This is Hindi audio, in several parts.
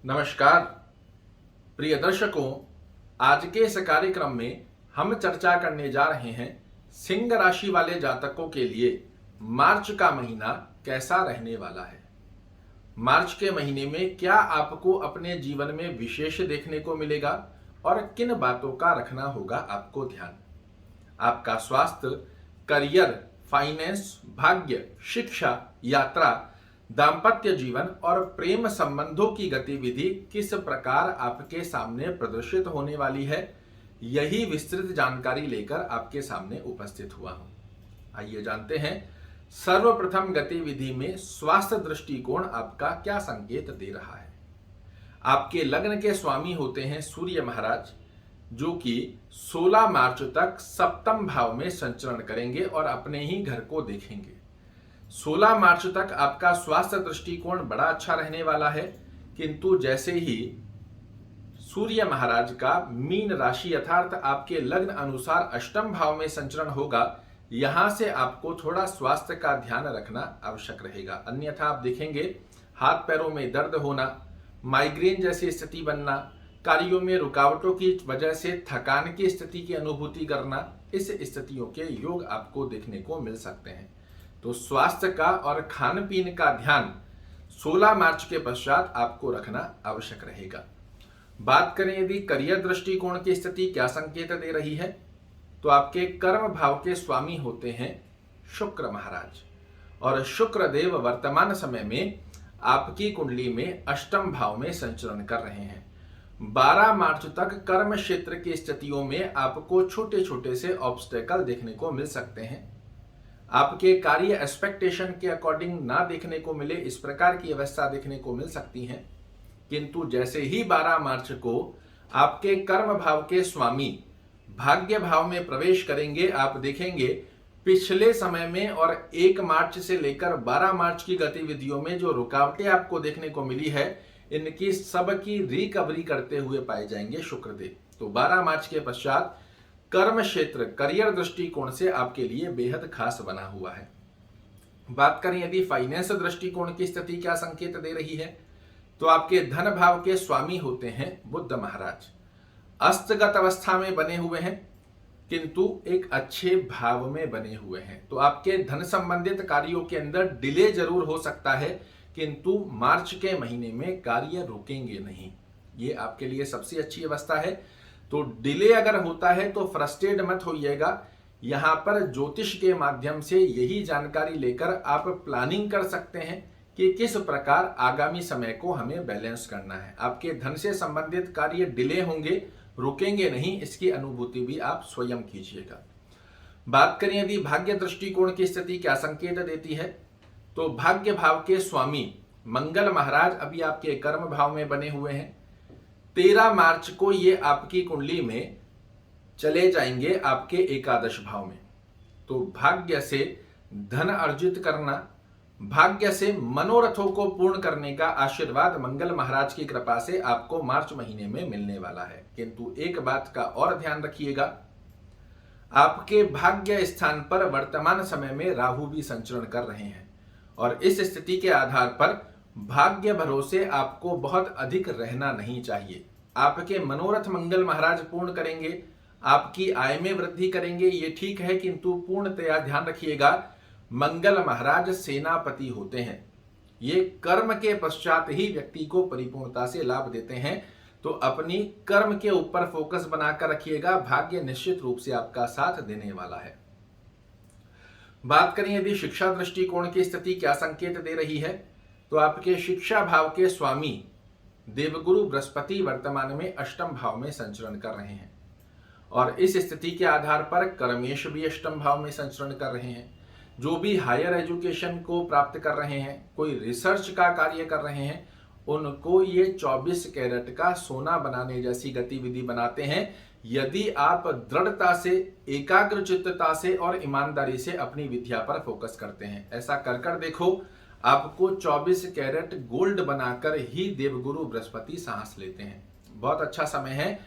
नमस्कार प्रिय दर्शकों, आज के इस कार्यक्रम में हम चर्चा करने जा रहे हैं सिंह राशि वाले जातकों के लिए मार्च का महीना कैसा रहने वाला है। मार्च के महीने में क्या आपको अपने जीवन में विशेष देखने को मिलेगा और किन बातों का रखना होगा आपको ध्यान। आपका स्वास्थ्य, करियर, फाइनेंस, भाग्य, शिक्षा, यात्रा, दाम्पत्य जीवन और प्रेम संबंधों की गतिविधि किस प्रकार आपके सामने प्रदर्शित होने वाली है, यही विस्तृत जानकारी लेकर आपके सामने उपस्थित हुआ हूं। आइए जानते हैं सर्वप्रथम गतिविधि में स्वास्थ्य दृष्टिकोण आपका क्या संकेत दे रहा है। आपके लग्न के स्वामी होते हैं सूर्य महाराज, जो कि 16 मार्च तक सप्तम भाव में संचरण करेंगे और अपने ही घर को देखेंगे। 16 मार्च तक आपका स्वास्थ्य दृष्टिकोण बड़ा अच्छा रहने वाला है, किंतु जैसे ही सूर्य महाराज का मीन राशि अर्थात आपके लग्न अनुसार अष्टम भाव में संचरण होगा, यहां से आपको थोड़ा स्वास्थ्य का ध्यान रखना आवश्यक रहेगा। अन्यथा आप देखेंगे हाथ पैरों में दर्द होना, माइग्रेन जैसी स्थिति बनना, कार्यों में रुकावटों की वजह से थकान की स्थिति की अनुभूति करना, इस स्थितियों के योग आपको देखने को मिल सकते हैं। तो स्वास्थ्य का और खान पीन का ध्यान 16 मार्च के पश्चात आपको रखना आवश्यक रहेगा। बात करें यदि करियर दृष्टिकोण की स्थिति क्या संकेत दे रही है, तो आपके कर्म भाव के स्वामी होते हैं शुक्र महाराज, और शुक्र देव वर्तमान समय में आपकी कुंडली में अष्टम भाव में संचरण कर रहे हैं। 12 मार्च तक कर्म क्षेत्र की स्थितियों में आपको छोटे छोटे से ऑब्स्टेकल देखने को मिल सकते हैं। आपके कार्य एक्सपेक्टेशन के अकॉर्डिंग ना देखने को मिले, इस प्रकार की अवस्था देखने को मिल सकती है। किंतु जैसे ही 12 मार्च को आपके कर्म भाव के स्वामी भाग्य भाव में प्रवेश करेंगे, आप देखेंगे पिछले समय में और 1 मार्च से लेकर 12 मार्च की गतिविधियों में जो रुकावटें आपको देखने को मिली है, इनकी सबकी रिकवरी करते हुए पाए जाएंगे शुक्रदेव। तो 12 मार्च के पश्चात कर्म क्षेत्र करियर दृष्टिकोण से आपके लिए बेहद खास बना हुआ है। बात करें यदि फाइनेंस दृष्टिकोण की स्थिति क्या संकेत दे रही है, तो आपके धन भाव के स्वामी होते हैं बुध महाराज। अस्तगत अवस्था में बने हुए हैं, किंतु एक अच्छे भाव में बने हुए हैं। तो आपके धन संबंधित कार्यों के अंदर डिले जरूर हो सकता है, किंतु मार्च के महीने में कार्य रुकेंगे नहीं। ये आपके लिए सबसे अच्छी अवस्था है। तो डिले अगर होता है तो फ्रस्ट्रेट मत होइएगा। यहां पर ज्योतिष के माध्यम से यही जानकारी लेकर आप प्लानिंग कर सकते हैं कि किस प्रकार आगामी समय को हमें बैलेंस करना है। आपके धन से संबंधित कार्य डिले होंगे, रुकेंगे नहीं, इसकी अनुभूति भी आप स्वयं कीजिएगा। बात करें यदि भाग्य दृष्टिकोण की स्थिति क्या संकेत देती है, तो भाग्य भाव के स्वामी मंगल महाराज अभी आपके कर्म भाव में बने हुए हैं। 13 मार्च को ये आपकी कुंडली में चले जाएंगे आपके एकादश भाव में। तो भाग्य से धन अर्जित करना, भाग्य से मनोरथों को पूर्ण करने का आशीर्वाद मंगल महाराज की कृपा से आपको मार्च महीने में मिलने वाला है। किंतु एक बात का और ध्यान रखिएगा, आपके भाग्य स्थान पर वर्तमान समय में राहु भी संचरण कर रहे हैं, और इस स्थिति के आधार पर भाग्य भरोसे आपको बहुत अधिक रहना नहीं चाहिए। आपके मनोरथ मंगल महाराज पूर्ण करेंगे, आपकी आय में वृद्धि करेंगे, ये ठीक है, किंतु पूर्णतया ध्यान रखिएगा मंगल महाराज सेनापति होते हैं। ये कर्म के पश्चात ही व्यक्ति को परिपूर्णता से लाभ देते हैं। तो अपनी कर्म के ऊपर फोकस बनाकर रखिएगा, भाग्य निश्चित रूप से आपका साथ देने वाला है। बात करें यदि शिक्षा दृष्टिकोण की स्थिति क्या संकेत दे रही है, तो आपके शिक्षा भाव के स्वामी देवगुरु बृहस्पति वर्तमान में अष्टम भाव में संचरण कर रहे हैं, और इस स्थिति के आधार पर कर्मेश भी अष्टम भाव में संचरण कर रहे हैं। जो भी हायर एजुकेशन को प्राप्त कर रहे हैं, कोई रिसर्च का कार्य कर रहे हैं, उनको ये 24 कैरेट का सोना बनाने जैसी गतिविधि बनाते हैं, यदि आप दृढ़ता से, एकाग्र चित्तता से और ईमानदारी से अपनी विद्या पर फोकस करते हैं। ऐसा कर देखो, आपको 24 कैरेट गोल्ड बनाकर ही देवगुरु बृहस्पति सांस लेते हैं। बहुत अच्छा समय है।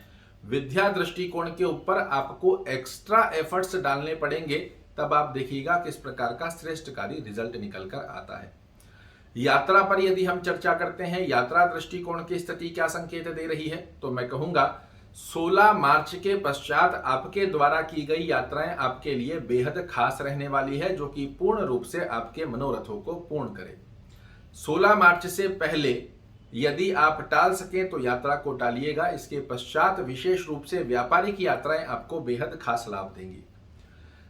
विद्या दृष्टिकोण के ऊपर आपको एक्स्ट्रा एफर्ट्स डालने पड़ेंगे, तब आप देखिएगा किस प्रकार का श्रेष्ठकारी रिजल्ट निकल कर आता है। यात्रा पर यदि हम चर्चा करते हैं, यात्रा दृष्टिकोण की स्थिति क्या संकेत दे रही है, तो मैं कहूंगा 16 मार्च के पश्चात आपके द्वारा की गई यात्राएं आपके लिए बेहद खास रहने वाली है, जो कि पूर्ण रूप से आपके मनोरथों को पूर्ण करे। 16 मार्च से पहले यदि आप टाल सकें तो यात्रा को टालिएगा। इसके पश्चात विशेष रूप से व्यापारिक यात्राएं आपको बेहद खास लाभ देंगी।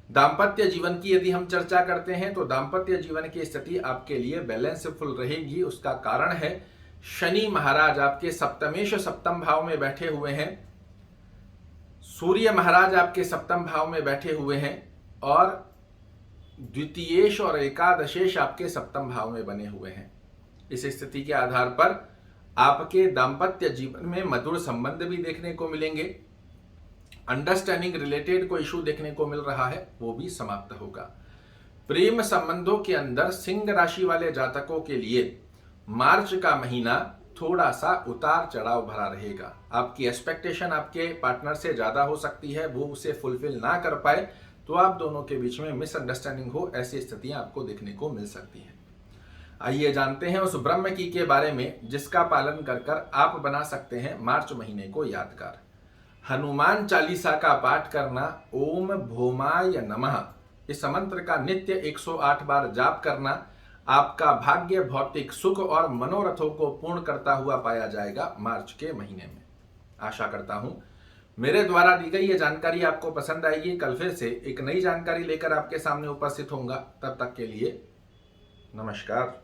दाम्पत्य जीवन की यदि हम चर्चा करते हैं तो दाम्पत्य जीवन की स्थिति आपके लिए बैलेंसफुल रहेगी। उसका कारण है शनि महाराज आपके सप्तमेश सप्तम भाव में बैठे हुए हैं, सूर्य महाराज आपके सप्तम भाव में बैठे हुए हैं और द्वितीयेश और एकादशेश आपके सप्तम भाव में बने हुए हैं। इस स्थिति के आधार पर आपके दाम्पत्य जीवन में मधुर संबंध भी देखने को मिलेंगे। अंडरस्टैंडिंग रिलेटेड कोई इशू देखने को मिल रहा है, वो भी समाप्त होगा। प्रेम संबंधों के अंदर सिंह राशि वाले जातकों के लिए मार्च का महीना थोड़ा सा उतार चढ़ाव भरा रहेगा। आपकी एक्सपेक्टेशन आपके पार्टनर से ज्यादा हो सकती है, वो उसे फुलफिल ना कर पाए तो आप दोनों के बीच में मिसअंडरस्टैंडिंग हो, ऐसी स्थितियां आपको देखने को मिल सकती हैं। आइए जानते हैं उस ब्रह्म की के बारे में जिसका पालन कर कर आप बना सकते हैं मार्च महीने को यादगार। हनुमान चालीसा का पाठ करना, ओम भौमाय नमः इस मंत्र का नित्य 108 बार जाप करना आपका भाग्य, भौतिक सुख और मनोरथों को पूर्ण करता हुआ पाया जाएगा मार्च के महीने में। आशा करता हूं मेरे द्वारा दी गई ये जानकारी आपको पसंद आएगी। कल फिर से एक नई जानकारी लेकर आपके सामने उपस्थित होऊंगा। तब तक के लिए नमस्कार।